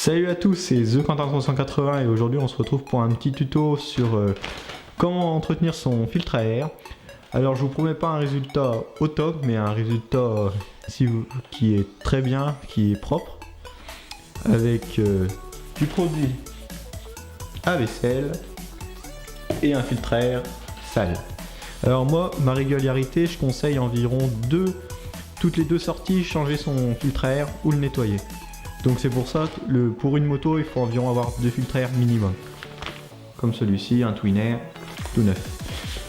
Salut à tous, c'est TheQuentin380 et aujourd'hui on se retrouve pour un petit tuto sur comment entretenir son filtre à air. Alors je vous promets pas un résultat au top, mais un résultat qui est très bien, qui est propre, avec du produit à vaisselle et un filtre à air sale. Alors moi, ma régularité, je conseille environ toutes les deux sorties, changer son filtre à air ou le nettoyer. Donc c'est pour ça que pour une moto, il faut environ avoir 2 filtres à air minimum. Comme celui-ci, un Twin Air, tout neuf.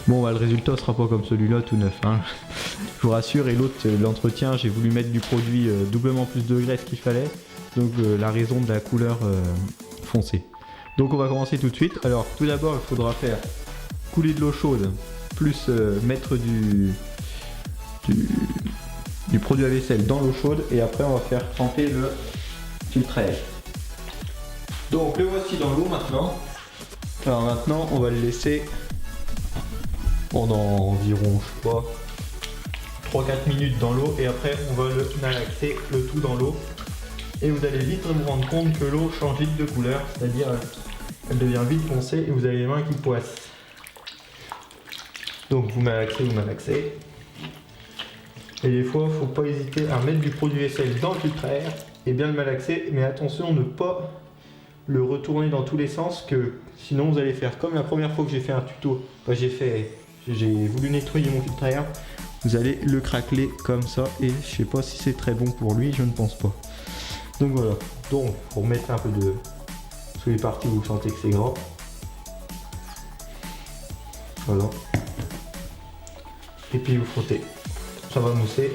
Bon, bah, le résultat sera pas comme celui-là, tout neuf. Hein. Je vous rassure, et l'autre, l'entretien, j'ai voulu mettre du produit doublement plus de graisse qu'il fallait. Donc la raison de la couleur foncée. Donc on va commencer tout de suite. Alors tout d'abord, il faudra faire couler de l'eau chaude, plus mettre du produit à vaisselle dans l'eau chaude. Et après, on va faire tremper le filtre à air. Donc le voici dans l'eau maintenant. Alors maintenant on va le laisser pendant environ, je sais pas, 3-4 minutes dans l'eau et après on va le malaxer le tout dans l'eau. Et vous allez vite vous rendre compte que l'eau change vite de couleur, c'est-à-dire elle devient vite foncée et vous avez les mains qui poissent. Donc vous malaxez. Et des fois, faut pas hésiter à mettre du produit vaisselle dans le filtre à air et bien le malaxer, mais attention ne pas le retourner dans tous les sens, que sinon vous allez faire comme la première fois que j'ai fait un tuto. J'ai voulu nettoyer mon filtre à air, vous allez le craqueler comme ça et je sais pas si c'est très bon pour lui, je ne pense pas. Donc voilà, donc pour mettre un peu de sur les parties où vous sentez que c'est gras, voilà, et puis vous frottez, ça va mousser,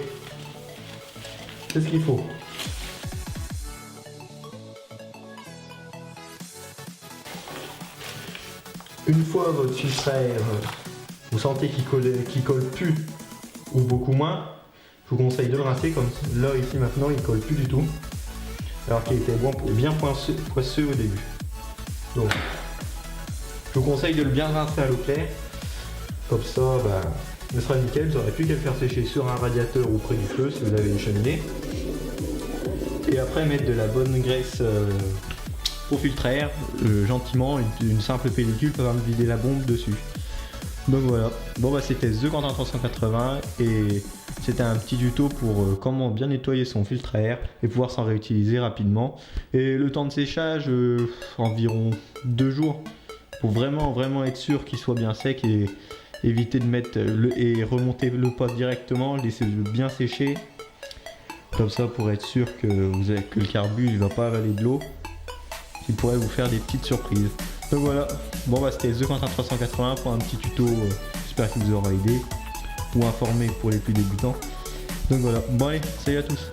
c'est ce qu'il faut. Une fois votre filtre à air, vous sentez qu'il colle plus ou beaucoup moins, je vous conseille de le rincer comme là ici maintenant il colle plus du tout, alors qu'il était bien poisseux au début. Donc je vous conseille de le bien rincer à l'eau claire, comme ça ce sera nickel, vous n'aurez plus qu'à le faire sécher sur un radiateur ou près du feu si vous avez une cheminée. Et après mettre de la bonne graisse au filtre à air, gentiment, une simple pellicule peut me vider la bombe dessus. Donc voilà, bon bah c'était TheQuentin380 et c'était un petit tuto pour comment bien nettoyer son filtre à air et pouvoir s'en réutiliser rapidement. Et le temps de séchage, environ 2 jours, pour vraiment être sûr qu'il soit bien sec et éviter de mettre et remonter le pot directement, laisser-le bien sécher, comme ça pour être sûr que le carbu ne va pas avaler de l'eau, qui pourrait vous faire des petites surprises. Donc voilà, bon bah c'était TheQuentin380 pour un petit tuto, j'espère qu'il vous aura aidé ou informé pour les plus débutants. Donc voilà, bon allez, salut à tous.